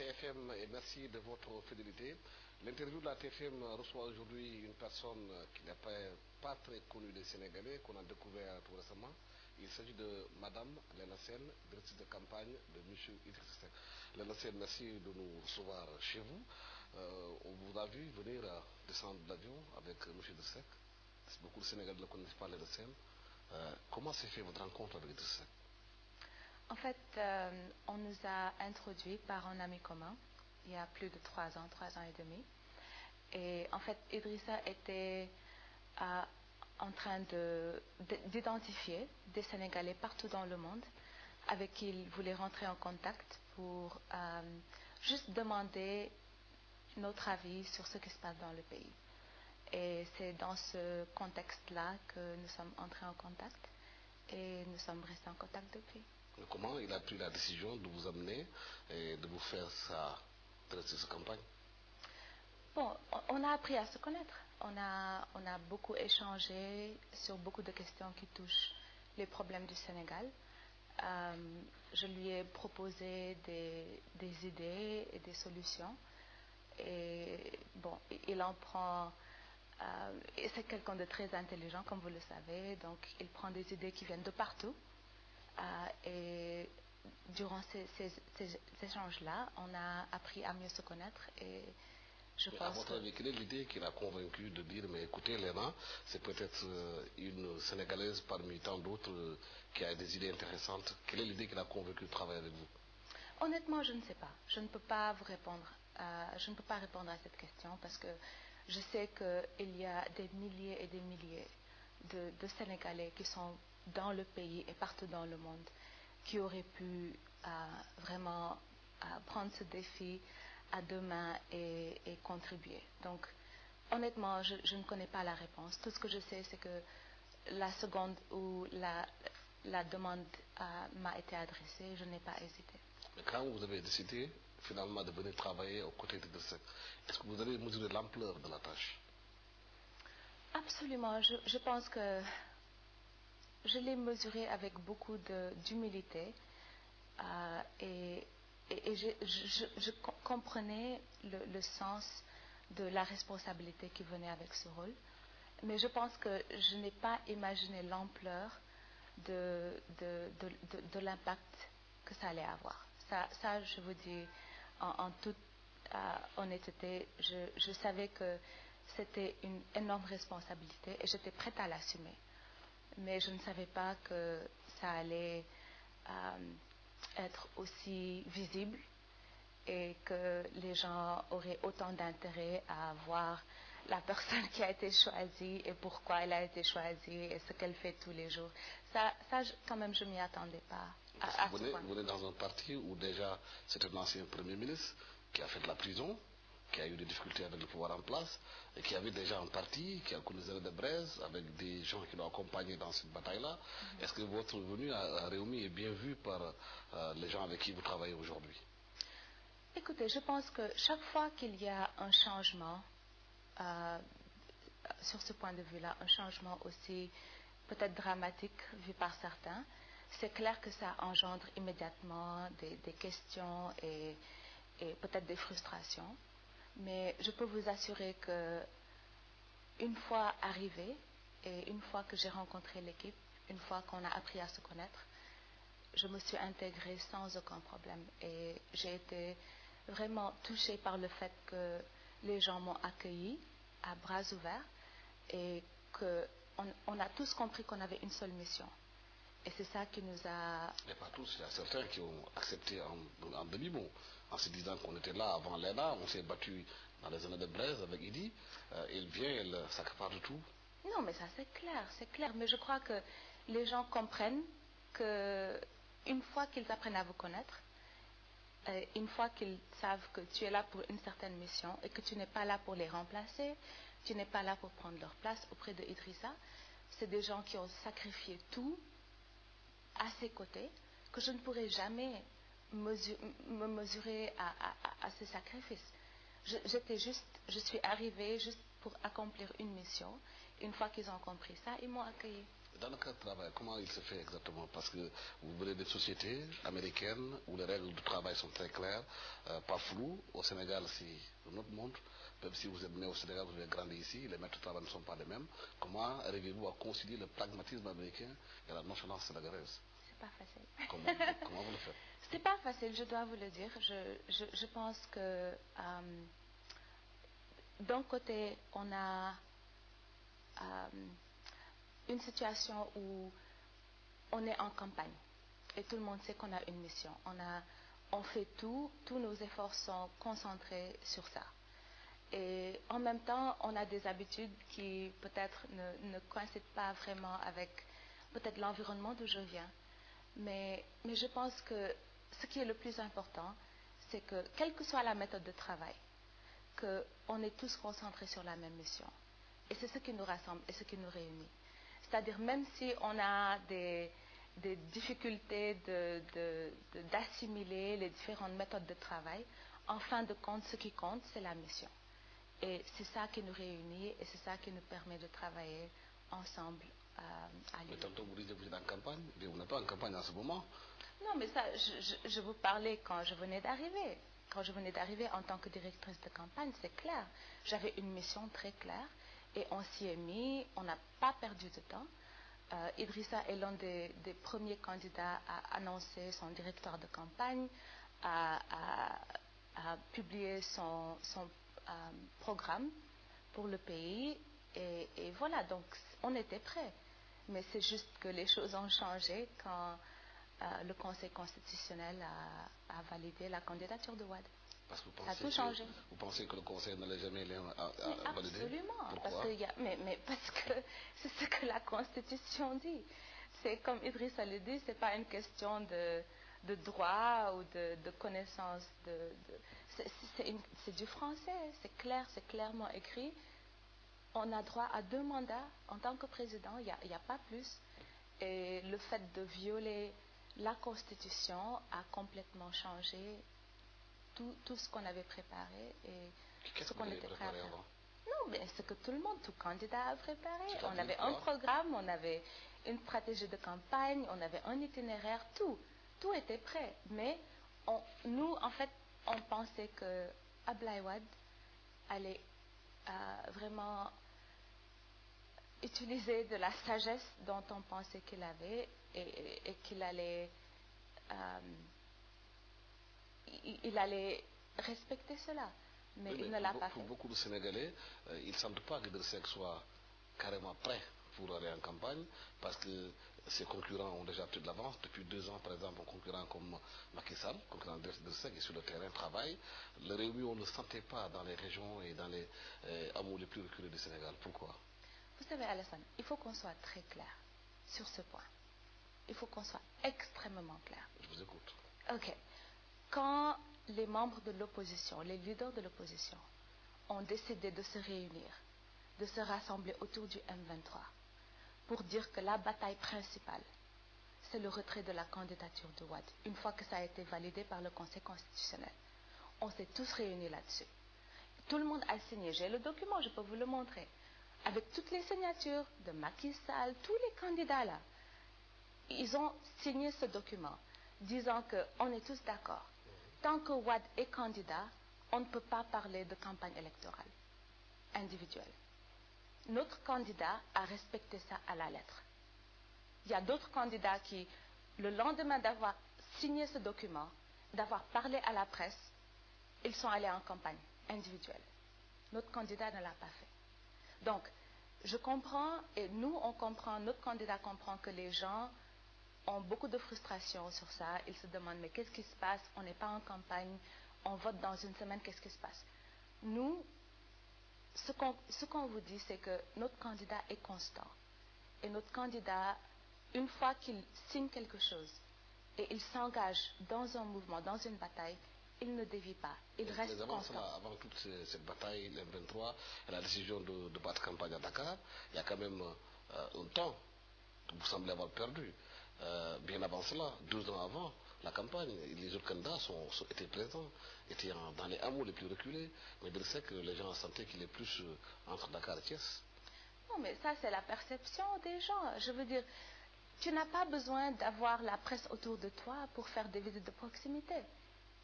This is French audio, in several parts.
TFM et merci de votre fidélité. L'interview de la TFM reçoit aujourd'hui une personne qui n'est pas très connue des Sénégalais, qu'on a découvert tout récemment. Il s'agit de Madame Léna Sène, directrice de campagne de M. Idrissa Seck. Léna Sène, merci de nous recevoir chez vous. On vous a vu venir descendre de l'avion avec M. Idrissa Seck. Beaucoup de Sénégalais ne connaissent pas Léna Sène. Comment s'est fait votre rencontre avec Idrissa Seck? En fait, on nous a introduits par un ami commun il y a plus de 3 ans et demi. Et en fait, Idrissa était en train d'identifier des Sénégalais partout dans le monde avec qui il voulait rentrer en contact pour juste demander notre avis sur ce qui se passe dans le pays. Et c'est dans ce contexte-là que nous sommes entrés en contact et nous sommes restés en contact depuis. Comment il a pris la décision de vous amener et de vous faire sa campagne? Bon, on a appris à se connaître. On a beaucoup échangé sur beaucoup de questions qui touchent les problèmes du Sénégal. Je lui ai proposé des idées et des solutions. Et bon, il en prend... et c'est quelqu'un de très intelligent, comme vous le savez. Donc, il prend des idées qui viennent de partout. Et durant ces échanges-là, on a appris à mieux se connaître et je pense à votre avis, quelle est l'idée qui l'a convaincu de dire mais écoutez Léna, c'est peut-être une Sénégalaise parmi tant d'autres qui a des idées intéressantes. Quelle est l'idée qui l'a convaincu de travailler avec vous? Honnêtement, je ne sais pas. Je ne peux pas vous répondre. Je ne peux pas répondre à cette question parce que je sais qu'il y a des milliers et des milliers de Sénégalais qui sont dans le pays et partout dans le monde qui auraient pu vraiment prendre ce défi à deux mains et contribuer. Donc, honnêtement, je ne connais pas la réponse. Tout ce que je sais, c'est que la seconde où la demande m'a été adressée, je n'ai pas hésité. Mais quand vous avez décidé finalement de venir travailler aux côtés de Seck, est-ce que vous avez mesuré l'ampleur de la tâche? Absolument. Je pense que je l'ai mesuré avec beaucoup d'humilité et je comprenais le sens de la responsabilité qui venait avec ce rôle. Mais je pense que je n'ai pas imaginé l'ampleur de l'impact que ça allait avoir. Ça je vous dis en toute honnêteté, je savais que c'était une énorme responsabilité et j'étais prête à l'assumer. Mais je ne savais pas que ça allait être aussi visible et que les gens auraient autant d'intérêt à voir la personne qui a été choisie et pourquoi elle a été choisie et ce qu'elle fait tous les jours. Ça quand même, je ne m'y attendais pas. Vous êtes dans un parti où déjà c'était un ancien Premier ministre qui a fait de la prison, qui a eu des difficultés avec le pouvoir en place, et qui avait déjà un parti qui a connu les années de braise avec des gens qui l'ont accompagné dans cette bataille-là. Est-ce que votre venue à Rewmi est bien vue par les gens avec qui vous travaillez aujourd'hui? Écoutez, je pense que chaque fois qu'il y a un changement, sur ce point de vue-là, un changement aussi peut-être dramatique vu par certains, c'est clair que ça engendre immédiatement des questions et peut-être des frustrations. Mais je peux vous assurer que une fois arrivé et une fois que j'ai rencontré l'équipe, une fois qu'on a appris à se connaître, je me suis intégrée sans aucun problème et j'ai été vraiment touchée par le fait que les gens m'ont accueillie à bras ouverts et qu'on a tous compris qu'on avait une seule mission. Et c'est ça qui nous a... Mais pas tous, il y a certains qui ont accepté en demi-mot, en se disant qu'on était là avant Léna, on s'est battu dans les années de braise avec Idi, il vient, il s'accapare de tout. Non, mais ça c'est clair. Mais je crois que les gens comprennent que une fois qu'ils apprennent à vous connaître, une fois qu'ils savent que tu es là pour une certaine mission et que tu n'es pas là pour les remplacer, tu n'es pas là pour prendre leur place auprès de Idrissa, c'est des gens qui ont sacrifié tout à ses côtés, que je ne pourrai jamais me mesurer à ce sacrifice. Je suis arrivée juste pour accomplir une mission. Une fois qu'ils ont compris ça, ils m'ont accueilli. Dans le cadre de travail, comment il se fait exactement? Parce que vous venez des sociétés américaines où les règles du travail sont très claires, pas floues. Au Sénégal, c'est un autre monde. Même si vous êtes né au Sénégal, vous avez grandi ici, les méthodes de travail ne sont pas les mêmes. Comment arrivez-vous à concilier le pragmatisme américain et la nonchalance sénégalaise? C'est pas facile. Comment vous le faites? C'est pas facile, je dois vous le dire. Je pense que d'un côté, on a une situation où on est en campagne et tout le monde sait qu'on a une mission. On fait tout, tous nos efforts sont concentrés sur ça. Et en même temps, on a des habitudes qui peut-être ne coïncident pas vraiment avec peut-être l'environnement d'où je viens. Mais je pense que ce qui est le plus important, c'est que quelle que soit la méthode de travail, qu'on est tous concentrés sur la même mission. Et c'est ce qui nous rassemble et ce qui nous réunit. C'est-à-dire même si on a des difficultés d'assimiler les différentes méthodes de travail, en fin de compte, ce qui compte, c'est la mission. Et c'est ça qui nous réunit et c'est ça qui nous permet de travailler ensemble à l'UE. Mais tantôt vous disiez que vous êtes en campagne, mais vous n'êtes pas en campagne en ce moment. Non, mais ça, je vous parlais quand je venais d'arriver. Quand je venais d'arriver en tant que directrice de campagne, c'est clair. J'avais une mission très claire et on s'y est mis, on n'a pas perdu de temps. Idrissa est l'un des premiers candidats à annoncer son directoire de campagne, à publier son programme pour le pays. Et voilà, donc on était prêts. Mais c'est juste que les choses ont changé quand le Conseil constitutionnel a validé la candidature de Wade. Parce que ça a tout changé. Vous pensez que le Conseil n'allait jamais les valider? Absolument. Pourquoi? Parce que c'est ce que la Constitution dit. C'est comme Idrissa le dit, c'est pas une question de droit ou de connaissance. C'est du français, c'est clair, c'est clairement écrit. On a droit à 2 mandats en tant que président, il n'y a pas plus. Et le fait de violer la Constitution a complètement changé tout ce qu'on avait préparé et ce qu'on était prêt à faire. Avant? Non, mais ce que tout le monde, tout candidat a préparé. On avait un programme, on avait une stratégie de campagne, on avait un itinéraire, tout était prêt. Mais nous, en fait, on pensait que Abdoulaye Wade allait vraiment utiliser de la sagesse dont on pensait qu'il avait et qu'il allait il allait respecter cela. Mais il ne l'a pas fait. Pour beaucoup de Sénégalais, ils ne sentent pas que Idrissa Seck soit carrément prêt pour aller en campagne parce que ses concurrents ont déjà pris de l'avance. Depuis 2 ans, par exemple, un concurrent comme Macky Sall, concurrent d'Idrissa Seck, est sur le terrain, travaille. Le Rewmi, on ne le sentait pas dans les régions et dans les hameaux les plus reculés du Sénégal. Pourquoi? Vous savez, Alassane, il faut qu'on soit très clair sur ce point. Il faut qu'on soit extrêmement clair. Je vous écoute. Ok. Quand les membres de l'opposition, les leaders de l'opposition, ont décidé de se réunir, de se rassembler autour du M23 pour dire que la bataille principale, c'est le retrait de la candidature de Wade, une fois que ça a été validé par le Conseil constitutionnel. On s'est tous réunis là-dessus. Tout le monde a signé. J'ai le document, je peux vous le montrer. Avec toutes les signatures de Macky Sall, tous les candidats là, ils ont signé ce document disant qu'on est tous d'accord. Tant que Wade est candidat, on ne peut pas parler de campagne électorale individuelle. Notre candidat a respecté ça à la lettre. Il y a d'autres candidats qui, le lendemain d'avoir signé ce document, d'avoir parlé à la presse, ils sont allés en campagne individuelle. Notre candidat ne l'a pas fait. Donc, je comprends, et nous, on comprend, notre candidat comprend que les gens ont beaucoup de frustration sur ça. Ils se demandent, mais qu'est-ce qui se passe? On n'est pas en campagne, on vote dans une semaine, qu'est-ce qui se passe? Nous, ce qu'on vous dit, c'est que notre candidat est constant. Et notre candidat, une fois qu'il signe quelque chose, et il s'engage dans un mouvement, dans une bataille, il ne dévie pas, il reste constant. Avant toute cette bataille, le 23, et la décision de battre campagne à Dakar, il y a quand même un temps que vous semblez avoir perdu. Bien avant cela, 12 ans avant la campagne, les autres candidats étaient présents, étaient dans les hameaux les plus reculés, mais de ce que les gens sentaient qu'il est plus entre Dakar et Thiès. Non, mais ça, c'est la perception des gens. Je veux dire, tu n'as pas besoin d'avoir la presse autour de toi pour faire des visites de proximité.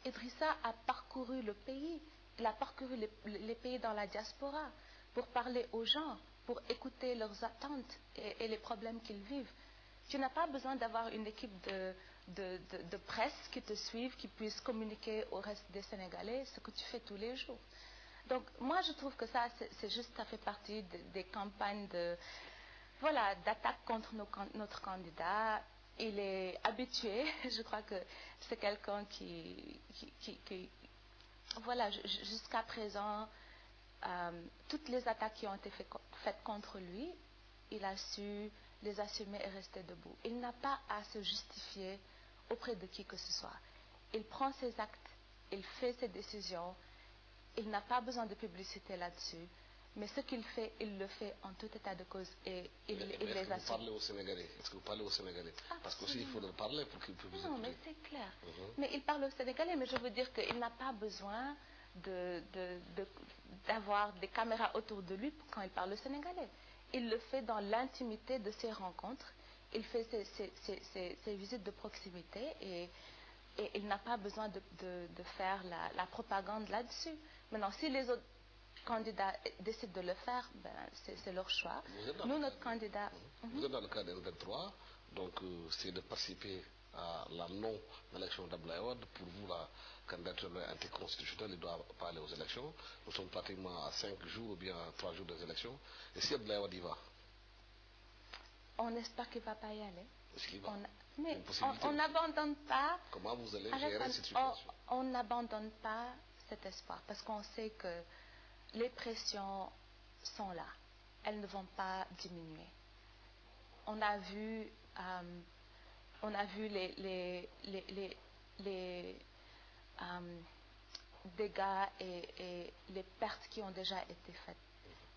Idrissa a parcouru le pays. Il a parcouru les pays dans la diaspora pour parler aux gens, pour écouter leurs attentes et les problèmes qu'ils vivent. Tu n'as pas besoin d'avoir une équipe de presse qui te suive, qui puisse communiquer au reste des Sénégalais ce que tu fais tous les jours. Donc, moi, je trouve que ça, c'est juste, ça fait partie des campagnes d'attaque contre notre candidat. Il est habitué. Je crois que c'est quelqu'un qui voilà, jusqu'à présent, toutes les attaques qui ont été faites contre lui, il a su les assumer et rester debout. Il n'a pas à se justifier auprès de qui que ce soit. Il prend ses actes, il fait ses décisions, il n'a pas besoin de publicité là-dessus, mais ce qu'il fait, il le fait en tout état de cause et il les assume. Est-ce que vous parlez aux Sénégalais? Est-ce que vous parlez aux Sénégalais? Parce qu'aussi, il faut leur parler pour qu'ils puissent vous écouter. Non, mais c'est clair. Mais il parle aux Sénégalais, mais je veux dire qu'il n'a pas besoin d'avoir des caméras autour de lui quand il parle au Sénégalais. Il le fait dans l'intimité de ses rencontres. Il fait ses visites de proximité et il n'a pas besoin de faire la propagande là-dessus. Maintenant, si les autres candidats décident de le faire, ben, c'est leur choix. Nous, notre candidat... Vous êtes dans le cadre N23, donc c'est de participer à la non-élection d'Abdoulaye Wade. Pour vous, la candidature est anticonstitutionnelle, il ne doit pas aller aux élections. Nous sommes pratiquement à 5 jours ou bien à 3 jours des élections. Et si Abdoulaye Wade y va? On espère qu'il ne va pas y aller. Est-ce qu'il va? Mais on n'abandonne pas... Comment vous allez gérer cette situation? On n'abandonne pas cet espoir parce qu'on sait que les pressions sont là. Elles ne vont pas diminuer. On a vu les dégâts et les pertes qui ont déjà été faites.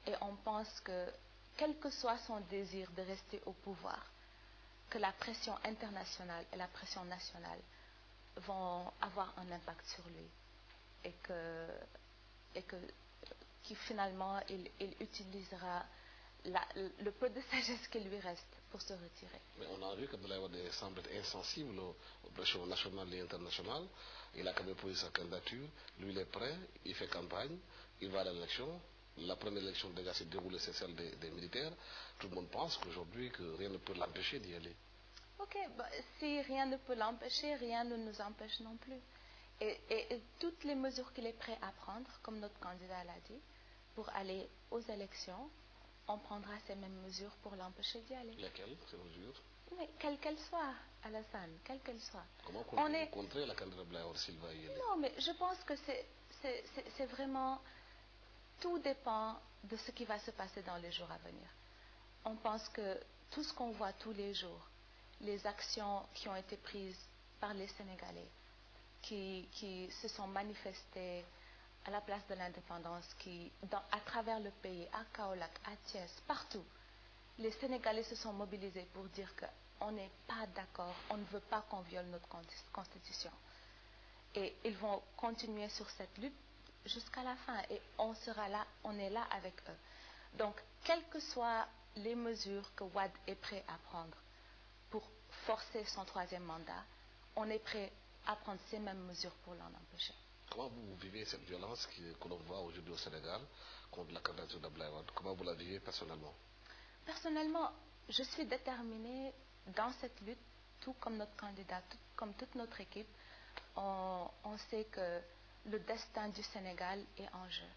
Et on pense que, quel que soit son désir de rester au pouvoir, que la pression internationale et la pression nationale vont avoir un impact sur lui. Et que finalement, il utilisera le peu de sagesse qui lui reste pour se retirer. Mais on a vu qu'Abdoulaye Wade semble être insensible aux pressions nationales et internationales. Il a quand même posé sa candidature. Lui, il est prêt, il fait campagne, il va à l'élection. La première élection déjà s'est déroulée, c'est celle des militaires. Tout le monde pense qu'aujourd'hui, que rien ne peut l'empêcher d'y aller. Ok, bah, si rien ne peut l'empêcher, rien ne nous empêche non plus. Et toutes les mesures qu'il est prêt à prendre, comme notre candidat l'a dit, pour aller aux élections, on prendra ces mêmes mesures pour l'empêcher d'y aller. Lesquelles, ces mesures? Mais quelle qu'elle soit, Alassane, quelle qu'elle soit. Comment contrer la candidature de Abdoulaye s'il va y aller? Non, mais je pense que c'est vraiment... Tout dépend de ce qui va se passer dans les jours à venir. On pense que tout ce qu'on voit tous les jours, les actions qui ont été prises par les Sénégalais, qui se sont manifestées à la place de l'indépendance, à travers le pays, à Kaolack, à Thiès, partout, les Sénégalais se sont mobilisés pour dire qu'on n'est pas d'accord, on ne veut pas qu'on viole notre constitution. Et ils vont continuer sur cette lutte jusqu'à la fin et on sera là, on est là avec eux. Donc, quelles que soient les mesures que Wade est prêt à prendre pour forcer son troisième mandat, on est prêt à prendre ces mêmes mesures pour l'en empêcher. Comment vous vivez cette violence que l'on voit aujourd'hui au Sénégal contre la candidature d'Abdoulaye Wade? Comment vous la vivez personnellement? Personnellement, je suis déterminée dans cette lutte, tout comme notre candidat, comme toute notre équipe. On sait que le destin du Sénégal est en jeu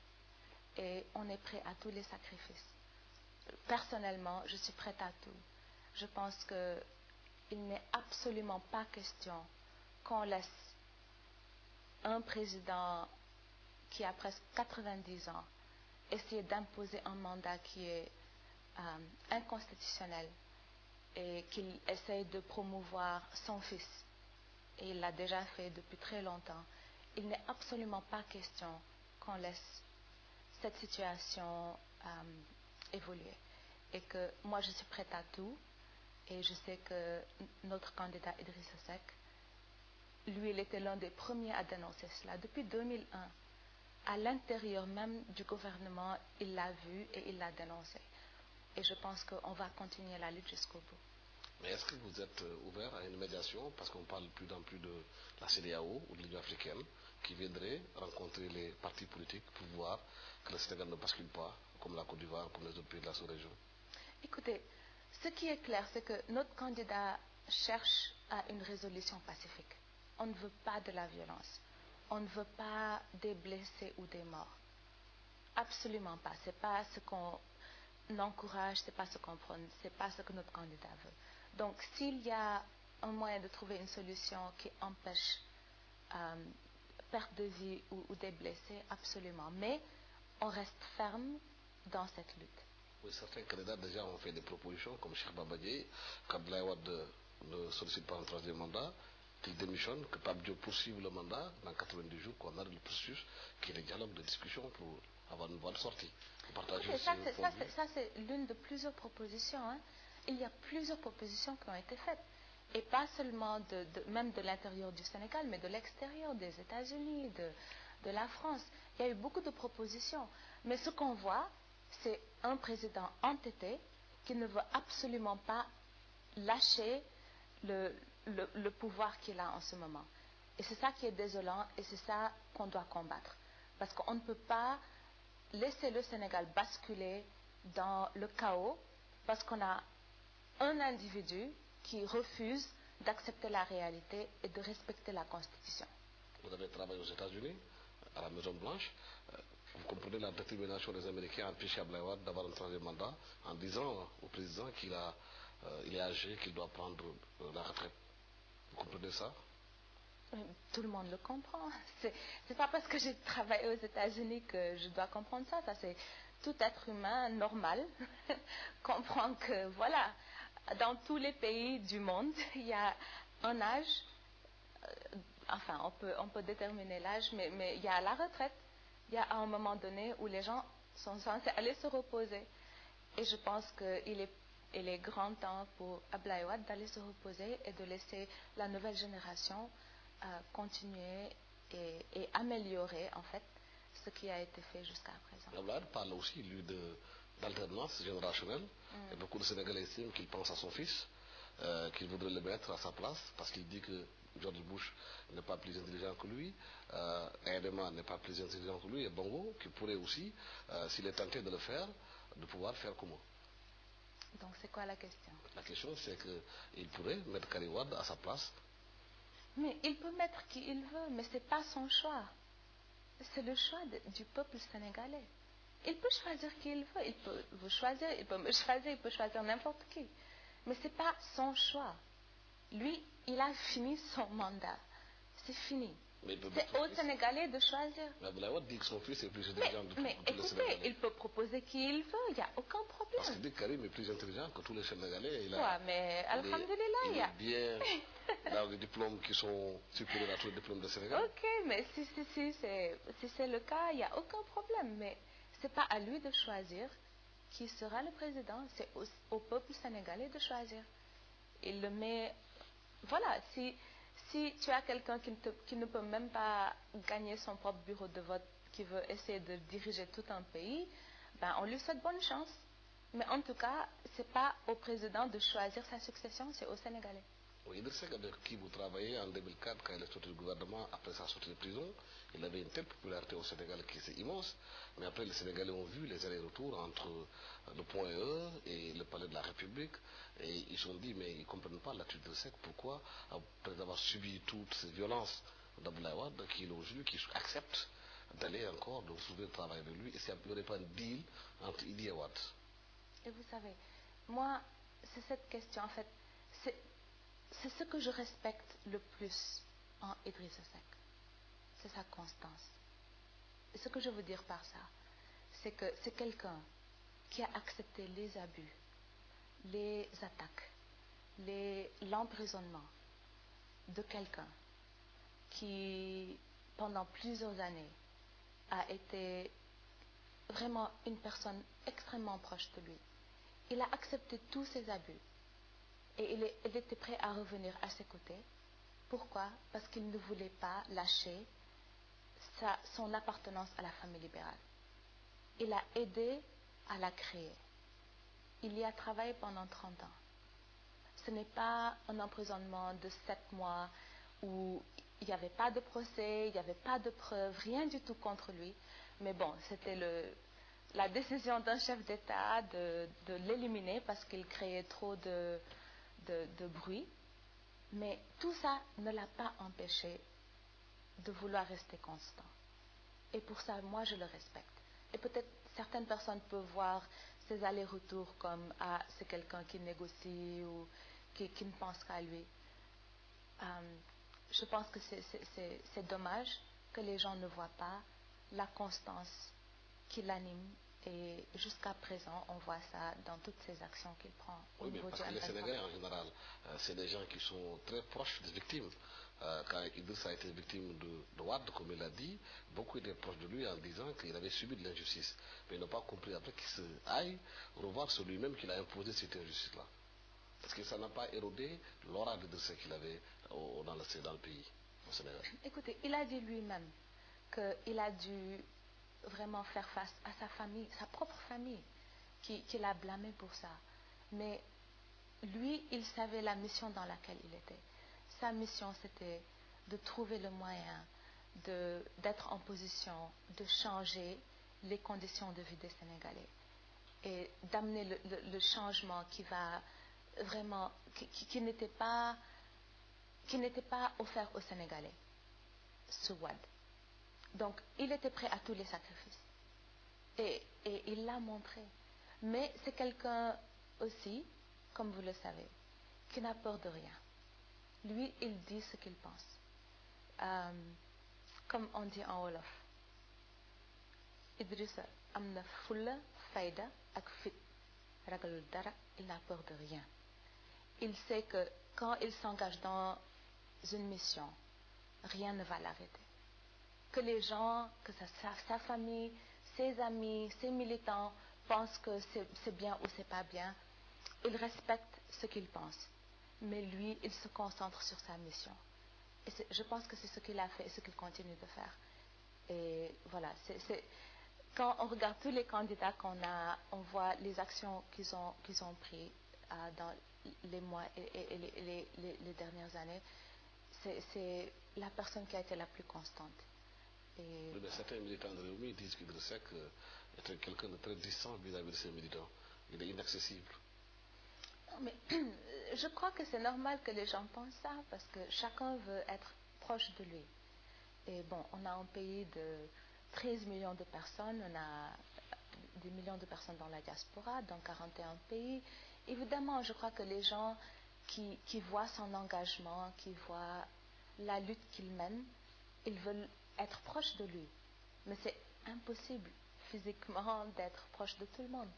et on est prêt à tous les sacrifices. Personnellement, je suis prête à tout. Je pense qu'il n'est absolument pas question qu'on laisse un président qui a presque 90 ans essayer d'imposer un mandat qui est inconstitutionnel et qu'il essaye de promouvoir son fils. Et il l'a déjà fait depuis très longtemps. Il n'est absolument pas question qu'on laisse cette situation évoluer. Et que moi, je suis prête à tout. Et je sais que notre candidat Idrissa Seck, lui, il était l'un des premiers à dénoncer cela. Depuis 2001, à l'intérieur même du gouvernement, il l'a vu et il l'a dénoncé. Et je pense qu'on va continuer la lutte jusqu'au bout. Mais est-ce que vous êtes ouvert à une médiation, parce qu'on parle plus en plus de la CEDEAO ou de l'Union africaine, qui viendrait rencontrer les partis politiques pour voir que le Sénégal ne bascule pas, comme la Côte d'Ivoire, comme les autres pays de la sous-région? Écoutez, ce qui est clair, c'est que notre candidat cherche à une résolution pacifique. On ne veut pas de la violence. On ne veut pas des blessés ou des morts. Absolument pas. C'est pas ce qu'on encourage, c'est pas ce qu'on prône, c'est pas ce que notre candidat veut. Donc, s'il y a un moyen de trouver une solution qui empêche perte de vie ou des blessés, absolument. Mais on reste ferme dans cette lutte. Oui, certains candidats déjà ont fait des propositions, comme Cheikh Babadié, qu'Abdoulaye Wade ne sollicite pas un troisième mandat, qu'il démissionne, que Pape Diop poursuive le mandat dans 90 jours, qu'on arrête le processus, qu'il y ait des dialogues de discussion pour avoir une bonne sortie. Okay, ça, c'est l'une de plusieurs propositions. Hein. Il y a plusieurs propositions qui ont été faites. Et pas seulement même de l'intérieur du Sénégal, mais de l'extérieur, des États-Unis, de la France. Il y a eu beaucoup de propositions. Mais ce qu'on voit, c'est un président entêté qui ne veut absolument pas lâcher le pouvoir qu'il a en ce moment. Et c'est ça qui est désolant et c'est ça qu'on doit combattre. Parce qu'on ne peut pas laisser le Sénégal basculer dans le chaos parce qu'on a un individu qui refuse d'accepter la réalité et de respecter la Constitution. Vous avez travaillé aux États-Unis, à la Maison-Blanche. Vous comprenez la détermination des Américains à empêcher Abdoulaye Wade d'avoir un troisième mandat en disant au président qu'il est âgé, qu'il doit prendre la retraite. Vous comprenez ça? Tout le monde le comprend. C'est pas parce que j'ai travaillé aux États-Unis que je dois comprendre ça. Ça, c'est tout être humain normal comprend que, voilà, dans tous les pays du monde, il y a un âge, enfin, on peut déterminer l'âge, mais il y a la retraite. Il y a un moment donné où les gens sont censés aller se reposer. Et je pense qu'il est grand temps pour Abdoulaye Wade d'aller se reposer et de laisser la nouvelle génération continuer et améliorer, en fait, ce qui a été fait jusqu'à présent. Abdoulaye Wade parle aussi, lui, d'alternance générationnelle. Et beaucoup de Sénégalais estiment qu'il pense à son fils, qu'il voudrait le mettre à sa place, parce qu'il dit que George Bush n'est pas plus intelligent que lui, Aidema n'est pas plus intelligent que lui, et Bongo, qui pourrait aussi, s'il est tenté de le faire, de pouvoir faire comment? Donc c'est quoi la question? La question, c'est qu'il pourrait mettre Karim Wade à sa place. Mais il peut mettre qui il veut, mais ce n'est pas son choix. C'est le choix du peuple sénégalais. Il peut choisir qui il veut. Il peut vous choisir, il peut me choisir, il peut choisir n'importe qui. Mais ce n'est pas son choix. Lui, il a fini son mandat. C'est fini. C'est aux Sénégalais de choisir. Mais Abdoulaye Wade dit que son fils est plus intelligent que tous les Sénégalais. Il peut proposer qui il veut, il n'y a aucun problème. Parce qu'il dit que Karim est plus intelligent que tous les Sénégalais. Mais alhamdoulilah, il est bien dans les diplômes qui sont supérieurs à tous les diplômes de Sénégal. Ok, mais si c'est le cas, il n'y a aucun problème. Mais ce n'est pas à lui de choisir qui sera le président. C'est au peuple sénégalais de choisir. Il le met... Voilà, si tu as quelqu'un qui ne peut même pas gagner son propre bureau de vote, qui veut essayer de diriger tout un pays, ben on lui souhaite bonne chance. Mais en tout cas, ce n'est pas au président de choisir sa succession, c'est aux Sénégalais. Oui, Idriss Seck, avec qui vous travaillez en 2004, quand il est sorti du gouvernement, après sa sortie de prison, il avait une telle popularité au Sénégal qui est immense. Mais après, les Sénégalais ont vu les allers-retours entre le Point E et le Palais de la République. Et ils se sont dit, mais ils ne comprennent pas l'attitude d'Idriss Seck. Pourquoi, après avoir subi toutes ces violences d'Abdoulaye Wade, qu'il aujourd'hui qui accepte d'aller encore, de soulever le travail avec lui, et s'il n'y aurait pas un deal entre Idi et Wade? Et vous savez, moi, c'est cette question, en fait, c'est ce que je respecte le plus en Idrissa Seck. C'est sa constance. Et ce que je veux dire par ça, c'est que c'est quelqu'un qui a accepté les abus, les attaques, l'emprisonnement de quelqu'un qui, pendant plusieurs années, a été vraiment une personne extrêmement proche de lui. Il a accepté tous ces abus et il était prêt à revenir à ses côtés. Pourquoi? Parce qu'il ne voulait pas lâcher son appartenance à la famille libérale. Il a aidé à la créer. il y a travaillé pendant 30 ans. Ce n'est pas un emprisonnement de 7 mois où il n'y avait pas de procès, il n'y avait pas de preuves, rien du tout contre lui. Mais bon, c'était la décision d'un chef d'État de l'éliminer parce qu'il créait trop de bruit. Mais tout ça ne l'a pas empêché de vouloir rester constant. Et pour ça, moi, je le respecte. Et peut-être certaines personnes peuvent voir ces allers-retours comme « Ah, c'est quelqu'un qui négocie » ou qui ne pense qu'à lui. Je pense que c'est dommage que les gens ne voient pas la constance qui l'anime. Et jusqu'à présent, on voit ça dans toutes ces actions qu'il prend au niveau du M23. Parce que les Sénégalais, en général, c'est des gens qui sont très proches des victimes. Quand Idriss a été victime de Wade, comme il a dit, beaucoup étaient proches de lui en disant qu'il avait subi de l'injustice. Mais ils n'ont pas compris après qu'il se aille revoir sur lui-même qu'il a imposé cette injustice-là. Parce que ça n'a pas érodé l'aura d'Idriss qu'il avait dans le pays, au Sénégal. Écoutez, il a dit lui-même qu'il a dû vraiment faire face à sa famille, sa propre famille, qui l'a blâmé pour ça. Mais lui, il savait la mission dans laquelle il était. Sa mission, c'était de trouver le moyen d'être en position de changer les conditions de vie des Sénégalais et d'amener le changement qui va vraiment, qui n'était pas offert aux Sénégalais, ce Wade. Donc, il était prêt à tous les sacrifices. Et il l'a montré. Mais c'est quelqu'un aussi, comme vous le savez, qui n'a peur de rien. Lui, il dit ce qu'il pense. Comme on dit en Wolof, Idrissa amna fulla, fayda, ak fit. Ragalul dara, il n'a peur de rien. Il sait que quand il s'engage dans une mission, rien ne va l'arrêter. Que les gens, que sa famille, ses amis, ses militants pensent que c'est bien ou c'est pas bien, il respecte ce qu'ils pensent. Mais lui, il se concentre sur sa mission. Et je pense que c'est ce qu'il a fait et ce qu'il continue de faire. Et voilà, quand on regarde tous les candidats qu'on a, on voit les actions qu'ils ont prises dans les mois et les dernières années. C'est la personne qui a été la plus constante. Oui, mais certains militants de Réumi disent qu'Idriss Seck est quelqu'un de très distant vis-à-vis de ses militants. Il est inaccessible. Non, mais je crois que c'est normal que les gens pensent ça, parce que chacun veut être proche de lui. Et bon, on a un pays de 13 millions de personnes, on a des millions de personnes dans la diaspora, dans 41 pays. Évidemment, je crois que les gens qui voient son engagement, qui voient la lutte qu'il mène, ils veulent être proches de lui. Mais c'est impossible physiquement d'être proche de tout le monde.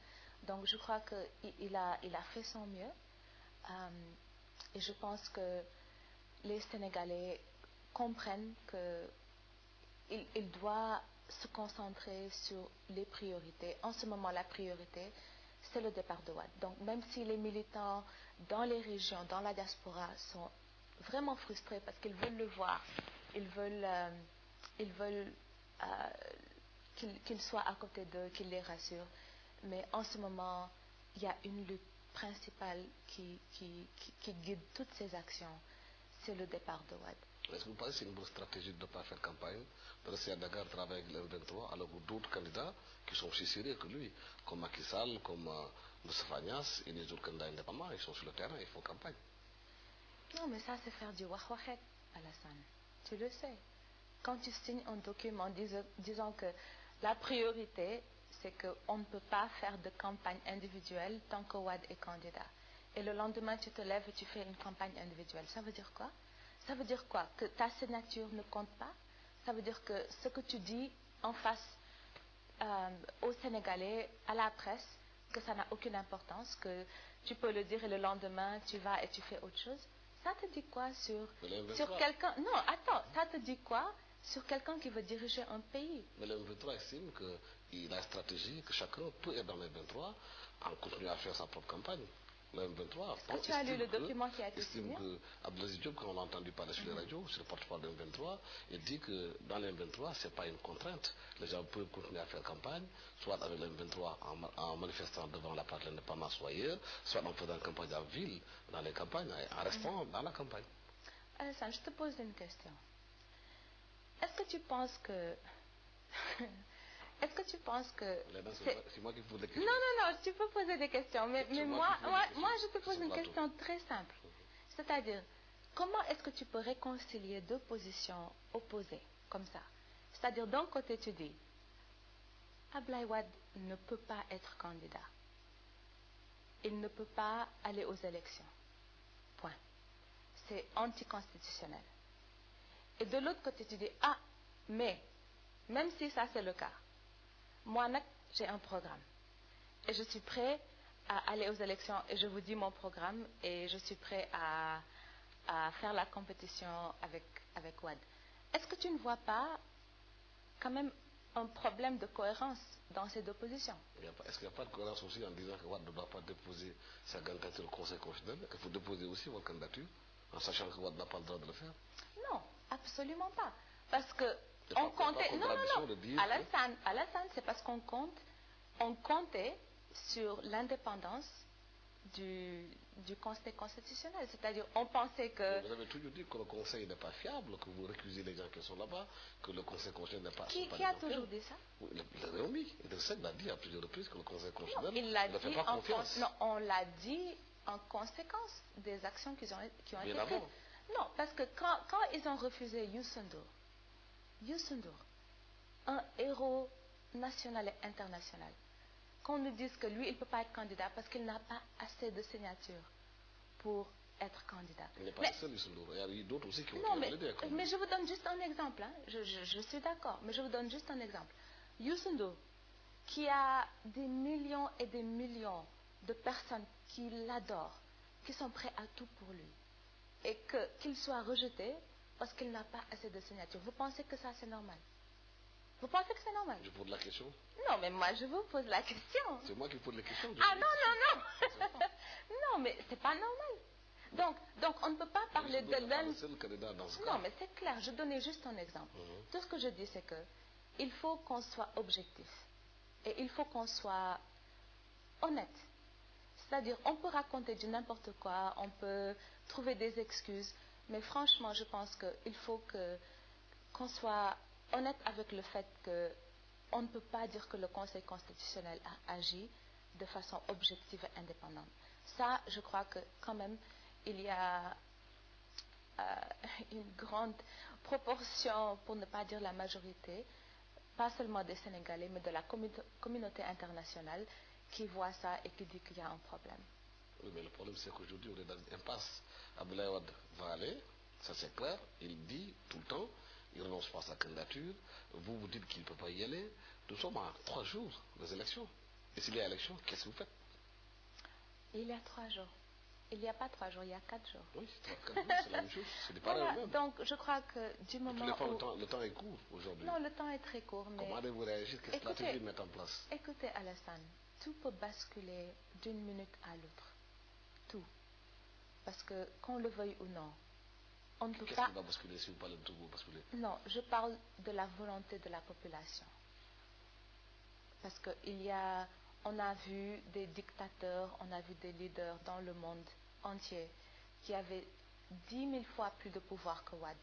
Donc je crois qu'il a fait son mieux. Et je pense que les Sénégalais comprennent qu'il doit se concentrer sur les priorités. En ce moment, la priorité, c'est le départ de Wade. Donc même si les militants dans les régions, dans la diaspora, sont vraiment frustrés parce qu'ils veulent le voir, ils veulent qu'il soit à côté d'eux, qu'il les rassure. Mais en ce moment, il y a une lutte principale qui guide toutes ces actions. C'est le départ de Wade. Est-ce que vous pensez que c'est une bonne stratégie de ne pas faire campagne, de rester à Dakar, travailler avec le M23, alors que d'autres candidats qui sont aussi sérieux que lui, comme Macky Sall, comme Moustapha Niasse et les autres candidats indépendants, ils sont sur le terrain, ils font campagne? Non, mais ça, c'est faire du wahwahet, Alassane. Tu le sais. Quand tu signes un document disant que la priorité, c'est qu'on ne peut pas faire de campagne individuelle tant que Wade est candidat. Et le lendemain, tu te lèves et tu fais une campagne individuelle. Ça veut dire quoi? Ça veut dire quoi? Que ta signature ne compte pas? Ça veut dire que ce que tu dis en face aux Sénégalais, à la presse, que ça n'a aucune importance, que tu peux le dire et le lendemain, tu vas et tu fais autre chose? Ça te dit quoi sur quelqu'un? Non, attends, ça te dit quoi sur quelqu'un qui veut diriger un pays? Mais le M23 estime qu'il a une stratégie, que chacun peut être dans le M23 en continuant à faire sa propre campagne. Le M23. Est-ce que tu as lu le document qui a été signé? Que Abdelaziz Diop, quand on l'a entendu parler sur les radios, sur le porte-parole de M23, il dit que dans le M23, ce n'est pas une contrainte. Les gens peuvent continuer à faire campagne, soit avec le M23 en manifestant devant la place de l'indépendance ou ailleurs, soit en faisant campagne en ville, dans les campagnes, en restant dans la campagne. Alassane, je te pose une question. Est-ce que tu penses que... Est-ce que tu penses que... C'est moi qui pose des questions. Non, tu peux poser des questions, mais moi, je te pose une question très simple. C'est-à-dire, comment est-ce que tu peux réconcilier deux positions opposées, comme ça? C'est-à-dire, d'un côté, tu dis, Abdoulaye Wade ne peut pas être candidat. Il ne peut pas aller aux élections. Point. C'est anticonstitutionnel. Et de l'autre côté, tu dis, ah, mais, même si ça c'est le cas, moi, j'ai un programme. Et je suis prêt à aller aux élections et je vous dis mon programme et je suis prêt à faire la compétition avec Wade. Est-ce que tu ne vois pas quand même un problème de cohérence dans ces deux positions? Est-ce qu'il n'y a pas de cohérence aussi en disant que Wade ne doit pas déposer sa candidature au Conseil constitutionnel, qu'il faut déposer aussi votre candidature, en sachant que Wade n'a pas le droit de le faire? Non, absolument pas. Parce que on comptait... Non. Alassane, c'est parce qu'on comptait sur l'indépendance du Conseil constitutionnel. C'est-à-dire, on pensait que... Vous avez toujours dit que le Conseil n'est pas fiable, que vous récusez les gens qui sont là-bas, que le Conseil constitutionnel n'est pas... Qui a toujours dit ça? Oui, le Réumi. Il l'a dit à plusieurs reprises que le Conseil constitutionnel ne fait pas confiance. Non, on l'a dit en conséquence des actions qui ont été faites. Non, parce que quand ils ont refusé Youssou N'Dour, un héros national et international, qu'on nous dise que lui, il ne peut pas être candidat parce qu'il n'a pas assez de signatures pour être candidat. Il n'est pas le seul, Youssou N'Dour. Il y a eu d'autres aussi qui ont été validés. Mais je vous donne juste un exemple. Hein. Je suis d'accord, mais je vous donne juste un exemple. Youssou N'Dour, qui a des millions et des millions de personnes qui l'adorent, qui sont prêts à tout pour lui, et qu'il soit rejeté parce qu'il n'a pas assez de signatures. Vous pensez que ça, c'est normal? Vous pensez que c'est normal? Je pose la question. Non, mais moi, je vous pose la question. C'est moi qui pose la question. Non. Non, mais c'est pas normal. Donc, on ne peut pas parler de l'un... Non, mais c'est clair. Je donnais juste un exemple. Tout ce que je dis, c'est que il faut qu'on soit objectif. Et il faut qu'on soit honnête. C'est-à-dire, on peut raconter du n'importe quoi, on peut trouver des excuses, mais franchement, je pense qu'il faut qu'on soit honnête avec le fait qu'on ne peut pas dire que le Conseil constitutionnel a agi de façon objective et indépendante. Ça, je crois que quand même, il y a une grande proportion, pour ne pas dire la majorité, pas seulement des Sénégalais, mais de la communauté internationale, qui voit ça et qui dit qu'il y a un problème. Oui, mais le problème, c'est qu'aujourd'hui, on est dans une impasse. Abdoulaye Wade va aller, ça c'est clair, il dit tout le temps, il renonce pas à sa candidature, vous dites qu'il ne peut pas y aller. Nous sommes à 3 jours des élections. Et s'il y a élection, qu'est-ce que vous faites? Il y a 3 jours. Il n'y a pas 3 jours, il y a 4 jours. Oui, c'est 4 jours, c'est la même chose. C'est pareil même. Donc, je crois que du moment où... Le temps est court aujourd'hui. Non, le temps est très court, mais... Comment allez-vous réagir? Quelle stratégie mettre en place? Écoutez, Alassane, tout peut basculer d'une minute à l'autre. Tout. Parce que, qu'on le veuille ou non, on ne peut pas... Qu'est-ce qui va basculer si vous parlez de tout va basculer? Non, je parle de la volonté de la population. Parce que on a vu des dictateurs, on a vu des leaders dans le monde entier qui avaient 10 000 fois plus de pouvoir que Wade,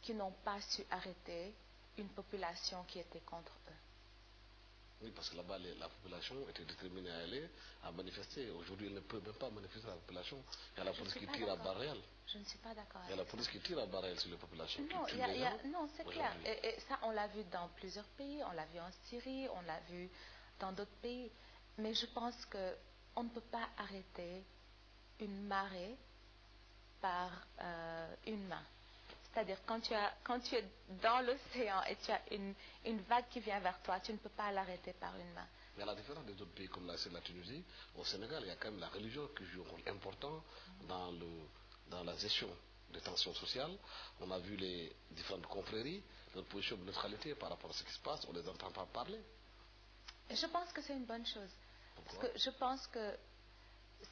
qui n'ont pas su arrêter une population qui était contre eux. Oui, parce que là-bas, la population était déterminée à aller, à manifester. Aujourd'hui, elle ne peut même pas manifester la population. Il y a la police qui tire à balles réelles. Je ne suis pas d'accord. Il y a la police qui tire à balles réelles sur les populations. Non, c'est clair. Et ça, on l'a vu dans plusieurs pays. On l'a vu en Syrie, on l'a vu dans d'autres pays. Mais je pense qu'on ne peut pas arrêter une marée par une main. C'est-à-dire, quand tu es dans l'océan et tu as une vague qui vient vers toi, tu ne peux pas l'arrêter par une main. Mais à la différence des autres pays comme la Tunisie, au Sénégal, il y a quand même la religion qui joue un rôle important dans la gestion des tensions sociales. On a vu les différentes confréries, leur position de neutralité par rapport à ce qui se passe, on ne les entend pas parler. Et je pense que c'est une bonne chose. Pourquoi? Parce que je pense que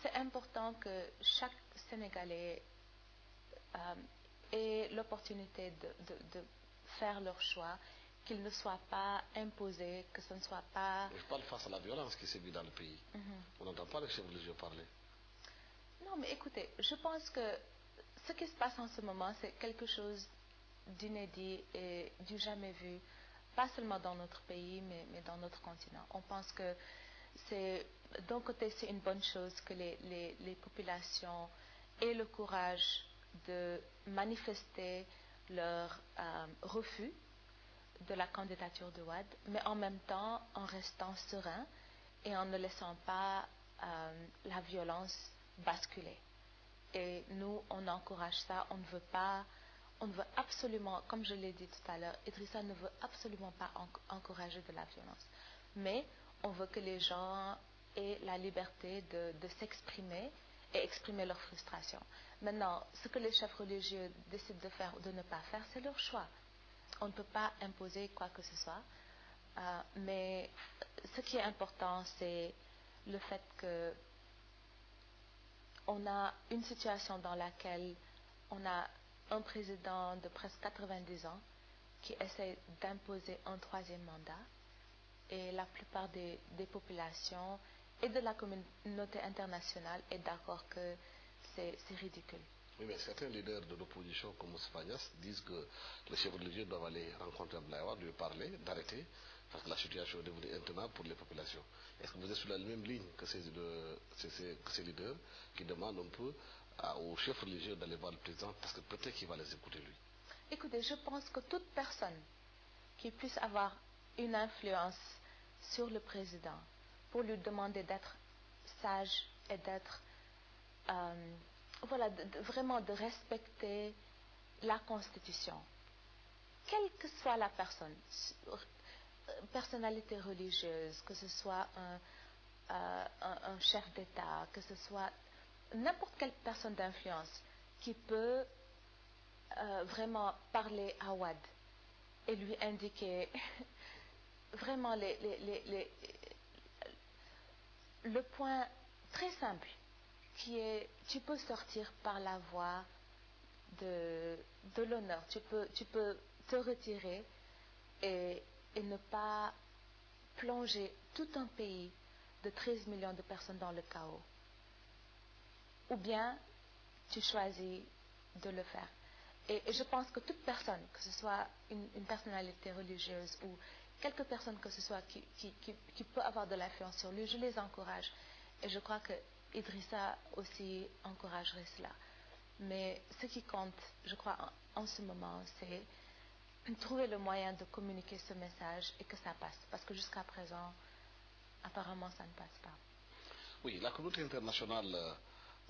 c'est important que chaque Sénégalais ait l'opportunité de faire leur choix, qu'ils ne soient pas imposés, que ce ne soit pas... Je parle face à la violence qui sévit dans le pays. On n'entend pas les chefs religieux parler. Non, mais écoutez, je pense que ce qui se passe en ce moment, c'est quelque chose d'inédit et du jamais vu, pas seulement dans notre pays, mais dans notre continent. On pense que d'un côté, c'est une bonne chose que les populations aient le courage de manifester leur refus de la candidature de Wade, mais en même temps en restant serein et en ne laissant pas la violence basculer. Et nous, on encourage ça, on ne veut absolument, comme je l'ai dit tout à l'heure, Idrissa ne veut absolument pas encourager de la violence. Mais on veut que les gens aient la liberté de s'exprimer et exprimer leur frustration. Maintenant, ce que les chefs religieux décident de faire ou de ne pas faire, c'est leur choix. On ne peut pas imposer quoi que ce soit. Mais ce qui est important, c'est le fait que on a une situation dans laquelle on a un président de presque 90 ans qui essaie d'imposer un troisième mandat et la plupart des populations et de la communauté internationale est d'accord que c'est ridicule. Oui, mais certains leaders de l'opposition comme Moustapha Niasse disent que les chefs religieux doivent aller rencontrer Abdoulaye Wade, lui parler, d'arrêter, parce que la situation est devenue intenable pour les populations. Est-ce que vous êtes sur la même ligne que ces leaders qui demandent un peu aux chefs religieux d'aller voir le président parce que peut-être qu'il va les écouter lui? Écoutez, je pense que toute personne qui puisse avoir une influence sur le président pour lui demander d'être sage et d'être vraiment de respecter la Constitution, quelle que soit la personne, personnalité religieuse, que ce soit un chef d'État, que ce soit n'importe quelle personne d'influence qui peut vraiment parler à Wade et lui indiquer vraiment le point très simple qui est tu peux sortir par la voie de l'honneur, tu peux te retirer et ne pas plonger tout un pays de 13 millions de personnes dans le chaos. Ou bien tu choisis de le faire. Et je pense que toute personne, que ce soit une personnalité religieuse ou quelque personne que ce soit qui peut avoir de l'influence sur lui, je les encourage. Et je crois que Idrissa aussi encouragerait cela. Mais ce qui compte, je crois, en ce moment, c'est trouver le moyen de communiquer ce message et que ça passe. Parce que jusqu'à présent, apparemment, ça ne passe pas. Oui, la communauté internationale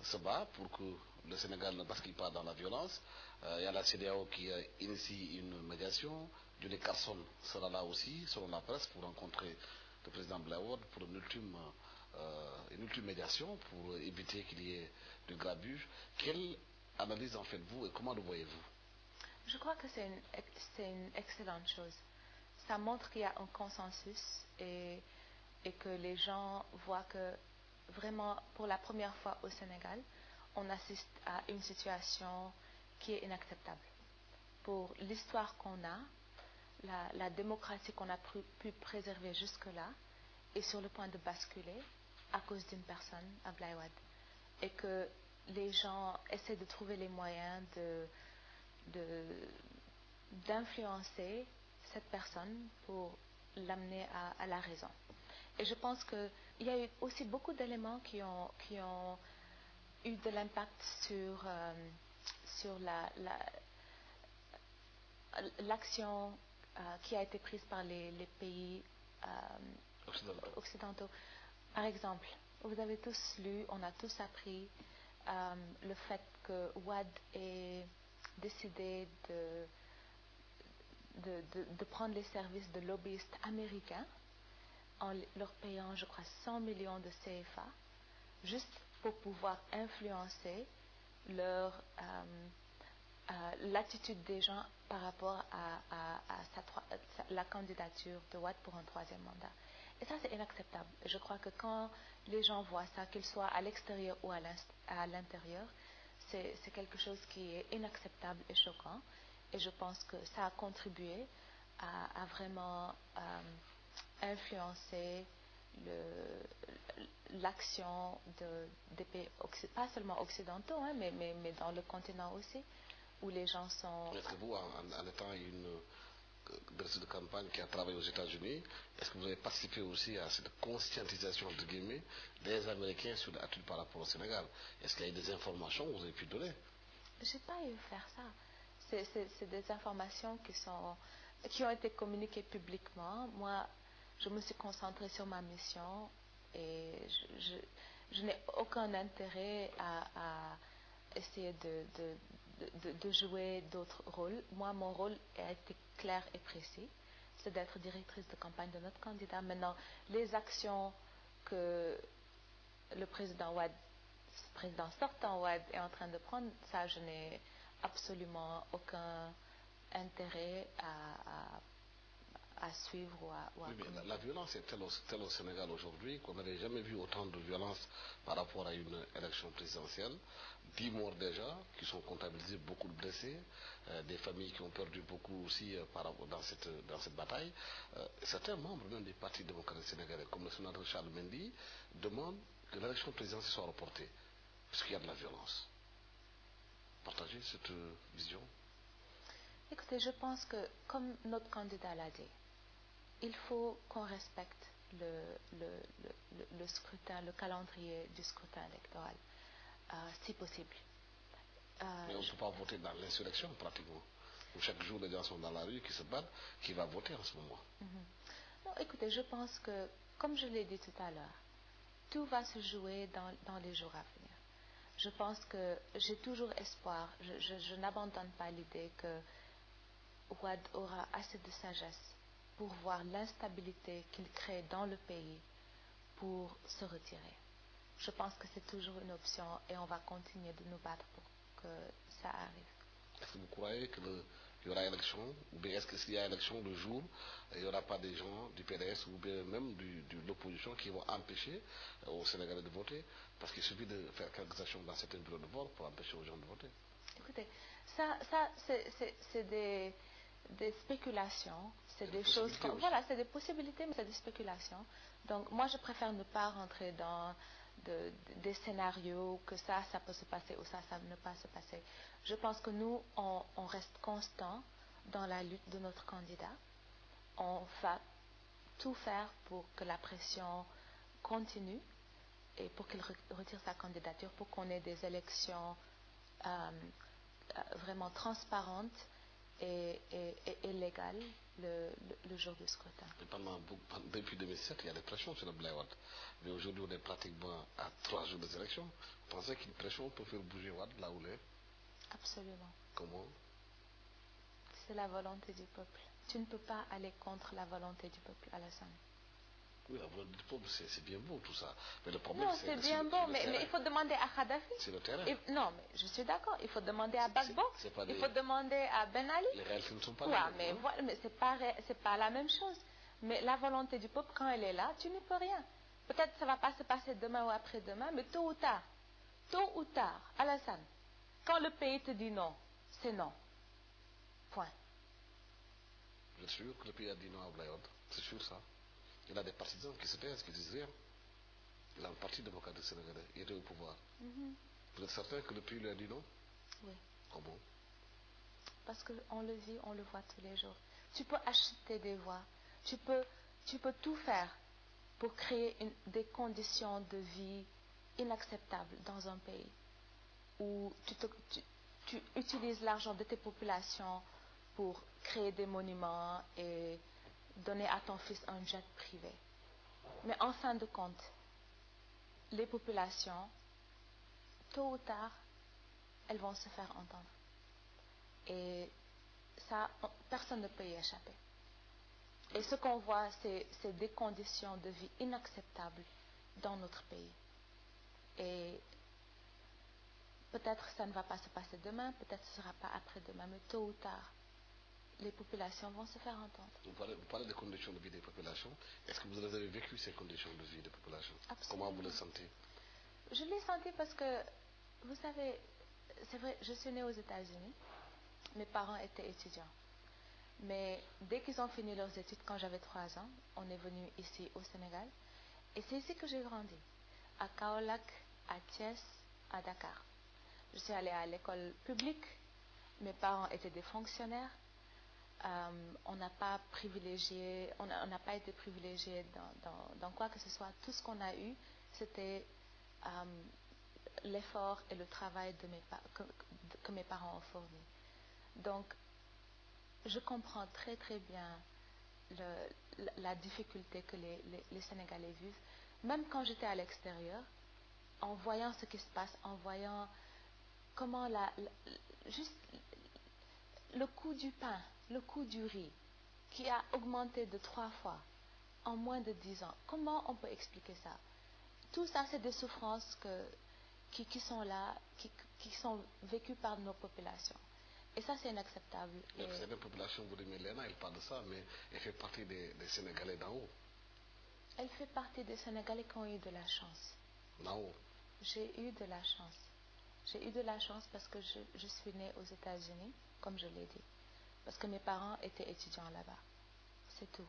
se bat pour que le Sénégal ne bascule pas dans la violence. Il y a la CEDEAO qui initie une médiation. Johnny Carson sera là aussi, selon la presse, pour rencontrer le président Abdoulaye Wade pour une ultime médiation pour éviter qu'il y ait de grabuge. Quelle analyse en faites-vous et comment le voyez-vous? Je crois que c'est une excellente chose. Ça montre qu'il y a un consensus et que les gens voient que vraiment, pour la première fois au Sénégal, on assiste à une situation qui est inacceptable. Pour l'histoire qu'on a, la démocratie qu'on a pu préserver jusque-là est sur le point de basculer à cause d'une personne, Abdoulaye Wade. Et que les gens essaient de trouver les moyens d'influencer cette personne pour l'amener à la raison. Et je pense qu'il y a eu aussi beaucoup d'éléments qui ont eu de l'impact sur l'action qui a été prise par les pays occidentaux. Par exemple, vous avez tous lu, on a tous appris le fait que Wade ait décidé de prendre les services de lobbyistes américains en leur payant, je crois, 100 millions de CFA, juste pour pouvoir influencer l'attitude des gens par rapport à la candidature de Wade pour un troisième mandat. Et ça, c'est inacceptable. Je crois que quand les gens voient ça, qu'ils soient à l'extérieur ou à l'intérieur, c'est quelque chose qui est inacceptable et choquant. Et je pense que ça a contribué à vraiment influencer l'action des pays, pas seulement occidentaux, hein, mais dans le continent aussi, où les gens sont... Est-ce que vous, en étant une directrice de campagne qui a travaillé aux États-Unis, est-ce que vous avez participé aussi à cette conscientisation, entre guillemets, des Américains sur l'attitude par rapport au Sénégal? Est-ce qu'il y a des informations que vous avez pu donner? Je n'ai pas eu à faire ça. C'est des informations qui ont été communiquées publiquement. Moi, je me suis concentrée sur ma mission et je n'ai aucun intérêt à essayer de jouer d'autres rôles. Moi, mon rôle a été clair et précis. C'est d'être directrice de campagne de notre candidat. Maintenant, les actions que le président sortant Wade est en train de prendre, ça, je n'ai absolument aucun intérêt à suivre ou à oui, mais la violence est telle au Sénégal aujourd'hui qu'on n'avait jamais vu autant de violence par rapport à une élection présidentielle. 10 morts déjà, qui sont comptabilisés, beaucoup de blessés, des familles qui ont perdu beaucoup aussi dans cette bataille. Certains membres même des partis démocrates sénégalais, comme le sénateur Charles Mendy, demandent que l'élection présidentielle soit reportée, puisqu'il y a de la violence. Partagez cette vision? Écoutez, je pense que, comme notre candidat l'a dit, il faut qu'on respecte le scrutin, le calendrier du scrutin électoral, si possible. Mais on ne peut pas voter dans l'insurrection, pratiquement. Où chaque jour, les gens sont dans la rue, qui se battent, qui va voter en ce moment. Non, écoutez, je pense que, comme je l'ai dit tout à l'heure, tout va se jouer dans les jours à venir. Je pense que j'ai toujours espoir, je n'abandonne pas l'idée que Wade aura assez de sagesse pour voir l'instabilité qu'il crée dans le pays pour se retirer. Je pense que c'est toujours une option et on va continuer de nous battre pour que ça arrive. Est-ce que vous croyez qu'il y aura élection, ou bien est-ce que s'il y a élection le jour, il n'y aura pas des gens du PDS ou bien même de l'opposition qui vont empêcher aux Sénégalais de voter? Parce qu'il suffit de faire quelques actions dans certains bureaux de vote pour empêcher aux gens de voter. Écoutez, ça c'est des spéculations, c'est des choses, voilà, c'est des possibilités, mais c'est des spéculations. Donc moi, je préfère ne pas rentrer dans des scénarios que ça peut se passer ou ça ne pas se passer. Je pense que nous, on reste constant dans la lutte de notre candidat. On va tout faire pour que la pression continue et pour qu'il retire sa candidature, pour qu'on ait des élections vraiment transparentes et légales le jour du scrutin. Depuis 2007, il y a des pressions sur le Abdoulaye Wade. Mais aujourd'hui, on est pratiquement à 3 jours des élections. Vous pensez qu'une pression peut faire bouger Wade là où il est? Absolument. Comment? C'est la volonté du peuple. Tu ne peux pas aller contre la volonté du peuple, Alassane. Oui, la volonté du peuple, c'est bien beau tout ça. Mais le problème, non, c'est bien beau, mais il faut demander à Kadhafi. C'est le terrain. Non, mais je suis d'accord. Il faut demander à Gbagbo. Il faut demander à Ben Ali. Les réalités ne sont pas là. Mais voilà, mais c'est pas la même chose. Mais la volonté du peuple, quand elle est là, tu n'y peux rien. Peut-être que ça ne va pas se passer demain ou après-demain, mais tôt ou tard, Alassane, quand le pays te dit non, c'est non. Point. Vous êtes sûr que le pays a dit non à Abdoulaye Wade? C'est sûr ça? Il y a des partisans qui se taisent, qui disent rien. Il a un parti démocratique sénégalais, il était au pouvoir. Vous êtes certain que le pays lui a dit non? Oui. Comment? Parce qu'on le vit, on le voit tous les jours. Tu peux acheter des voix, tu peux tout faire pour créer des conditions de vie inacceptables dans un pays où tu utilises l'argent de tes populations pour créer des monuments et donner à ton fils un jet privé. Mais en fin de compte, les populations, tôt ou tard, elles vont se faire entendre. Et ça, personne ne peut y échapper. Et ce qu'on voit, c'est des conditions de vie inacceptables dans notre pays. Et peut-être ça ne va pas se passer demain, peut-être ce ne sera pas après-demain, mais tôt ou tard, les populations vont se faire entendre. Vous parlez des conditions de vie des populations. Est-ce que vous avez vécu ces conditions de vie des populations? Absolument. Comment vous les sentez? Je l'ai senti parce que, vous savez, c'est vrai, je suis née aux États-Unis. Mes parents étaient étudiants. Mais dès qu'ils ont fini leurs études, quand j'avais 3 ans, on est venu ici au Sénégal. Et c'est ici que j'ai grandi. À Kaolack, à Thiès, à Dakar. Je suis allée à l'école publique. Mes parents étaient des fonctionnaires. On n'a pas été privilégiés dans quoi que ce soit. Tout ce qu'on a eu, c'était l'effort et le travail que mes parents ont fourni. Donc, je comprends très très bien la difficulté que les Sénégalais vivent. Même quand j'étais à l'extérieur, en voyant ce qui se passe, en voyant comment juste le coût du pain, le coût du riz, qui a augmenté de 3 fois en moins de 10 ans. Comment on peut expliquer ça? Tout ça, c'est des souffrances qui sont là, qui sont vécues par nos populations. Et ça, c'est inacceptable. Certaines populations, vous dites, mais Léna, elle parle de ça, mais elle fait partie des Sénégalais d'en haut. Elle fait partie des Sénégalais qui ont eu de la chance. D'en haut. J'ai eu de la chance. J'ai eu de la chance parce que je suis née aux États-Unis, comme je l'ai dit. Parce que mes parents étaient étudiants là-bas. C'est tout.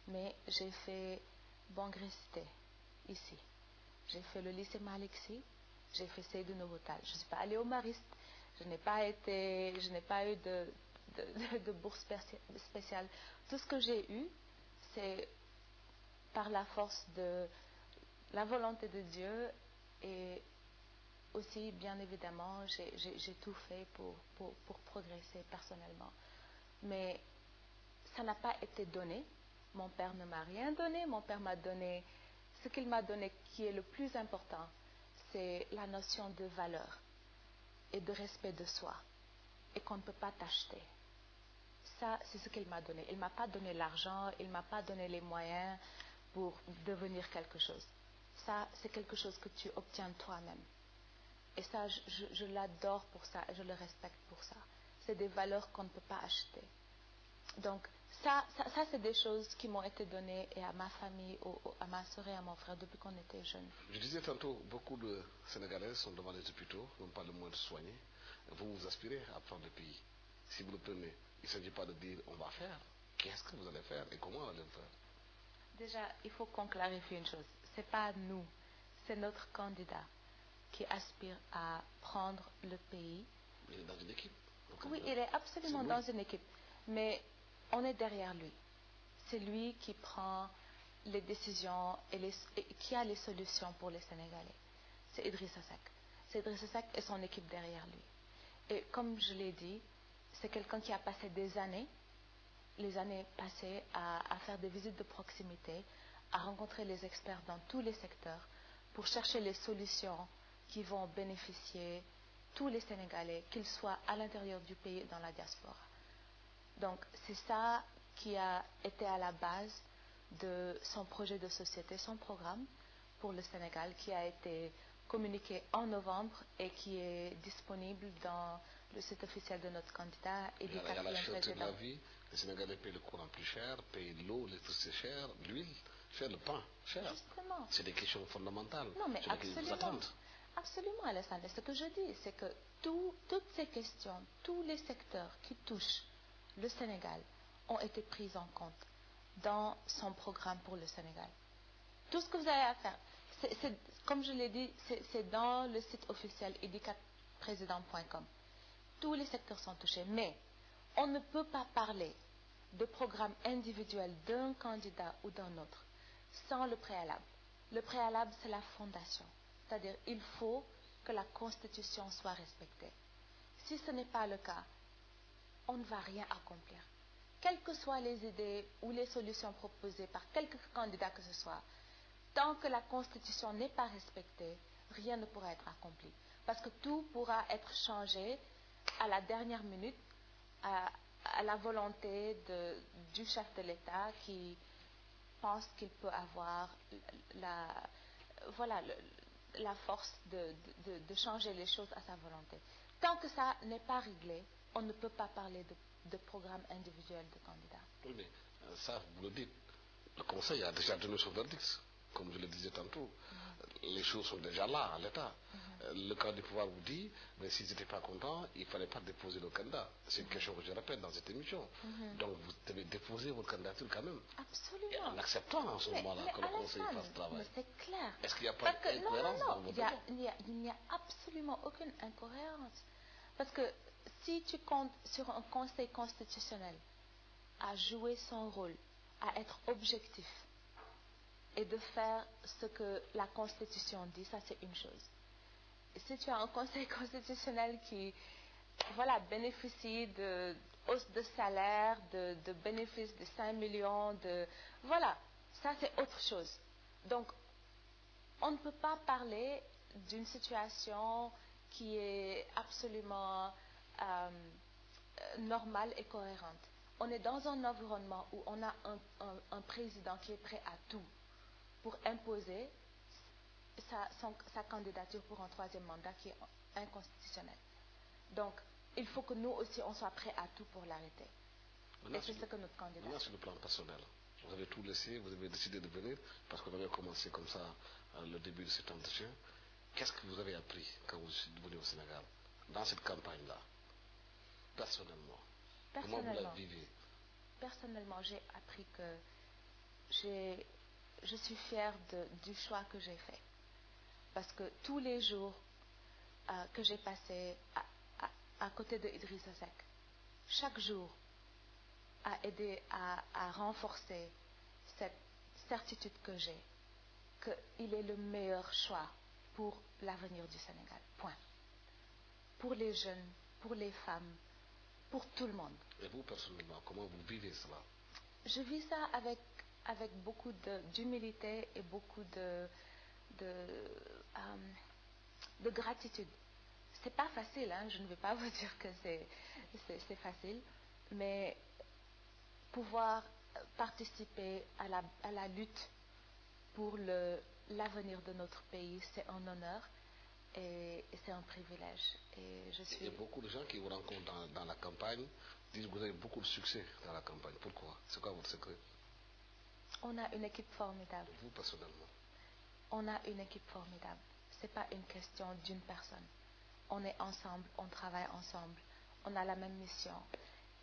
Mais j'ai fait Bangré-Cité, ici. J'ai fait le lycée Malick Sy. J'ai fait Seydou Nourou Tall. Je ne suis pas allée au Mariste. Je n'ai pas eu de bourse spéciale. Tout ce que j'ai eu, c'est par la force de la volonté de Dieu, et aussi, bien évidemment, j'ai tout fait pour progresser personnellement. Mais ça n'a pas été donné. Mon père ne m'a rien donné. Mon père m'a donné ce qu'il m'a donné, qui est le plus important, c'est la notion de valeur et de respect de soi, et qu'on ne peut pas t'acheter. Ça, c'est ce qu'il m'a donné. Il ne m'a pas donné l'argent, il ne m'a pas donné les moyens pour devenir quelque chose. Ça, c'est quelque chose que tu obtiens toi-même. Et ça, je l'adore pour ça, et je le respecte pour ça. C'est des valeurs qu'on ne peut pas acheter. Donc, ça c'est des choses qui m'ont été données, et à ma famille, à ma soeur et à mon frère, depuis qu'on était jeunes. Je disais tantôt, beaucoup de Sénégalais sont devant les hôpitaux, n'ont pas le moyen de soigner. Vous vous aspirez à prendre le pays. Si vous le prenez, il ne s'agit pas de dire on va faire. Qu'est-ce que vous allez faire et comment vous allez le faire? Déjà, il faut qu'on clarifie une chose. Ce n'est pas nous, c'est notre candidat qui aspire à prendre le pays. Il est dans une équipe. Oui, il est absolument dans une équipe. Mais on est derrière lui. C'est lui qui prend les décisions et qui a les solutions pour les Sénégalais. C'est Idrissa Seck. C'est Idrissa Seck et son équipe derrière lui. Et comme je l'ai dit, c'est quelqu'un qui a passé les années passées à faire des visites de proximité, à rencontrer les experts dans tous les secteurs pour chercher les solutions qui vont bénéficier tous les Sénégalais, qu'ils soient à l'intérieur du pays et dans la diaspora. Donc c'est ça qui a été à la base de son projet de société, son programme pour le Sénégal, qui a été communiqué en novembre et qui est disponible dans le site officiel de notre candidat et du quatrième président. Il y a la cherté de la vie. Les Sénégalais payent le courant plus cher, payent l'eau, l'électricité cher, l'huile cher, le pain cher. Justement. C'est des questions fondamentales. Non, mais sur lesquelles ils vous attendent. Absolument, Alassane. Ce que je dis, c'est que toutes ces questions, tous les secteurs qui touchent le Sénégal ont été pris en compte dans son programme pour le Sénégal. Tout ce que vous avez à faire, comme je l'ai dit, c'est dans le site officiel idicatpresident.com. Tous les secteurs sont touchés, mais on ne peut pas parler de programme individuel d'un candidat ou d'un autre sans le préalable. Le préalable, c'est la fondation. C'est-à-dire, il faut que la Constitution soit respectée. Si ce n'est pas le cas, on ne va rien accomplir. Quelles que soient les idées ou les solutions proposées par quelque candidat que ce soit, tant que la Constitution n'est pas respectée, rien ne pourra être accompli. Parce que tout pourra être changé à la dernière minute, à la volonté du chef de l'État qui pense qu'il peut avoir la force de changer les choses à sa volonté. Tant que ça n'est pas réglé, on ne peut pas parler de programme individuel de candidat. Oui, mais ça, vous le dites. Le Conseil a déjà donné son verdict. Comme je le disais tantôt, les choses sont déjà là, à l'État. Le camp du pouvoir vous dit, mais s'ils n'étaient pas contents, il ne fallait pas déposer le candidat. C'est une question que je répète dans cette émission. Donc vous devez déposer votre candidature quand même. Absolument. Et en acceptant en ce moment-là que le Conseil fasse le travail. Mais c'est clair. Est-ce qu'il n'y a pas d'incohérence dans votre demande? Il n'y a absolument aucune incohérence. Parce que si tu comptes sur un Conseil constitutionnel à jouer son rôle, à être objectif et de faire ce que la Constitution dit, ça c'est une chose. Et si tu as un Conseil constitutionnel qui bénéficie de hausse de salaire, de bénéfices de 5 millions, voilà, ça c'est autre chose. Donc, on ne peut pas parler d'une situation qui est absolument normale et cohérente. On est dans un environnement où on a un président qui est prêt à tout pour imposer sa candidature pour un troisième mandat qui est inconstitutionnel. Donc, il faut que nous aussi, on soit prêts à tout pour l'arrêter. Et c'est ce que notre candidat... Maintenant, sur le plan personnel, vous avez tout laissé, vous avez décidé de venir, parce qu'on avait commencé comme ça le début de cet entretien. Qu'est-ce que vous avez appris quand vous êtes venu au Sénégal, dans cette campagne-là, personnellement? Comment vous la vivez? Personnellement, j'ai appris que je suis fière du choix que j'ai fait. Parce que tous les jours que j'ai passés à côté de Idrissa Seck, chaque jour a aidé à renforcer cette certitude que j'ai, qu'il est le meilleur choix pour l'avenir du Sénégal. Point. Pour les jeunes, pour les femmes, pour tout le monde. Et vous, personnellement, comment vous vivez cela? Je vis ça avec beaucoup d'humilité et beaucoup de gratitude. C'est pas facile, hein, je ne vais pas vous dire que c'est facile, mais pouvoir participer à la lutte pour l'avenir de notre pays, c'est un honneur et c'est un privilège. Il y a beaucoup de gens qui vous rencontrent dans la campagne disent que vous avez beaucoup de succès dans la campagne. Pourquoi? C'est quoi votre secret? On a une équipe formidable. Vous, personnellement? On a une équipe formidable. Ce n'est pas une question d'une personne. On est ensemble, on travaille ensemble, on a la même mission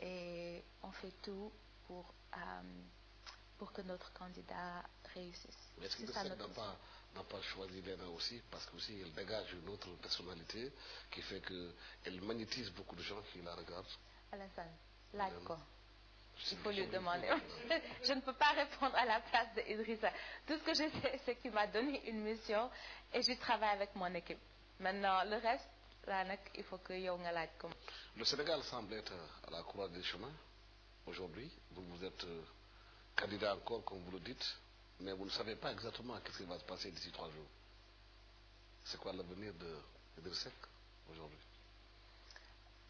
et on fait tout pour que notre candidat réussisse. Mais est-ce que Idrissa n'a pas choisi Léna aussi parce qu'elle dégage une autre personnalité qui fait qu'elle magnétise beaucoup de gens qui la regardent? Alassane, like quoi? Il faut lui demander. Je ne peux pas répondre à la place de Idrissa. Tout ce que je sais, c'est qu'il m'a donné une mission et je travaille avec mon équipe. Maintenant, le reste, là, il faut que yo nga laaj comme. Le Sénégal semble être à la croisée des chemins aujourd'hui. Vous êtes candidat encore, comme vous le dites, mais vous ne savez pas exactement ce qui va se passer d'ici 3 jours. C'est quoi l'avenir d'Idrissa Seck aujourd'hui?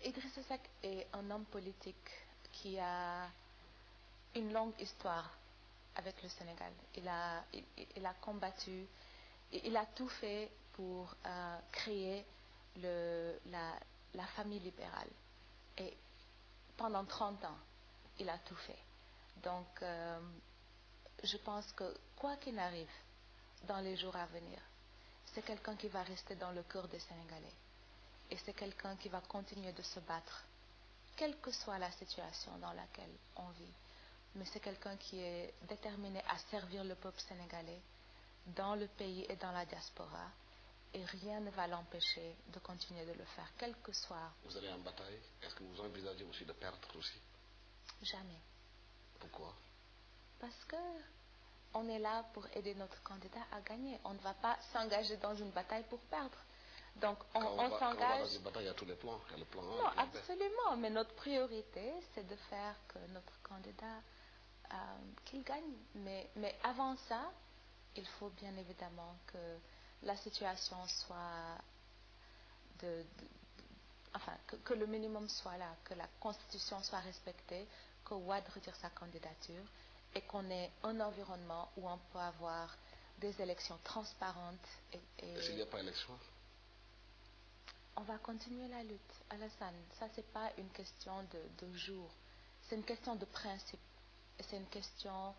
Idrissa Seck est un homme politique qui a une longue histoire avec le Sénégal. Il a combattu, il a tout fait pour créer la famille libérale. Et pendant 30 ans, il a tout fait. Donc, je pense que quoi qu'il arrive dans les jours à venir, c'est quelqu'un qui va rester dans le cœur des Sénégalais. Et c'est quelqu'un qui va continuer de se battre, quelle que soit la situation dans laquelle on vit. Mais c'est quelqu'un qui est déterminé à servir le peuple sénégalais dans le pays et dans la diaspora. Et rien ne va l'empêcher de continuer de le faire, quel que soit. Vous allez en bataille? Est-ce que vous envisagez aussi de perdre aussi? Jamais. Pourquoi? Parce que on est là pour aider notre candidat à gagner. On ne va pas s'engager dans une bataille pour perdre. Donc on s'engage. Quand on va dans une bataille, il y a tous les plans. Il y a le plan A, non, le plan B. absolument. Mais notre priorité, c'est de faire que notre candidat qu'il gagne. Mais avant ça, il faut bien évidemment que la situation soit que le minimum soit là, que la Constitution soit respectée, que Wade retire sa candidature et qu'on ait un environnement où on peut avoir des élections transparentes. Et s'il n'y a pas d'élection? on va continuer la lutte. Alassane, ça, ce n'est pas une question de jour. C'est une question de principe. Et c'est une question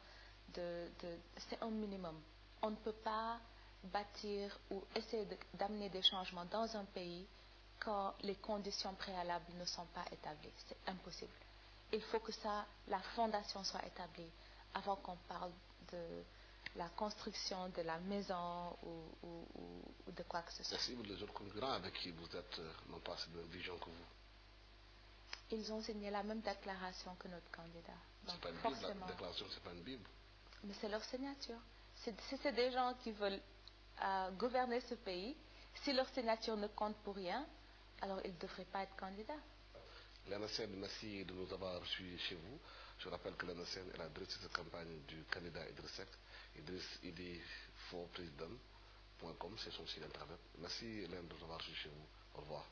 c'est un minimum. On ne peut pas bâtir ou essayer d'amener des changements dans un pays quand les conditions préalables ne sont pas établies. C'est impossible. Il faut que la fondation soit établie avant qu'on parle de la construction de la maison ou de quoi que ce soit. Merci. Les autres concurrents avec qui vous êtes n'ont pas cette même vision que vous. Ils ont signé la même déclaration que notre candidat. C'est pas une Bible, la déclaration, c'est pas une Bible. Mais c'est leur signature. Si c'est des gens qui veulent gouverner ce pays, si leur signature ne compte pour rien, alors ils ne devraient pas être candidats. L'ANACEN, merci de nous avoir reçus chez vous. Je rappelle que l'ANACEN est la directrice de campagne du candidat Idriss Seck. Idriss Idifoprésident.com, c'est son site internet. Merci Hélène de nous avoir reçus chez vous. Au revoir.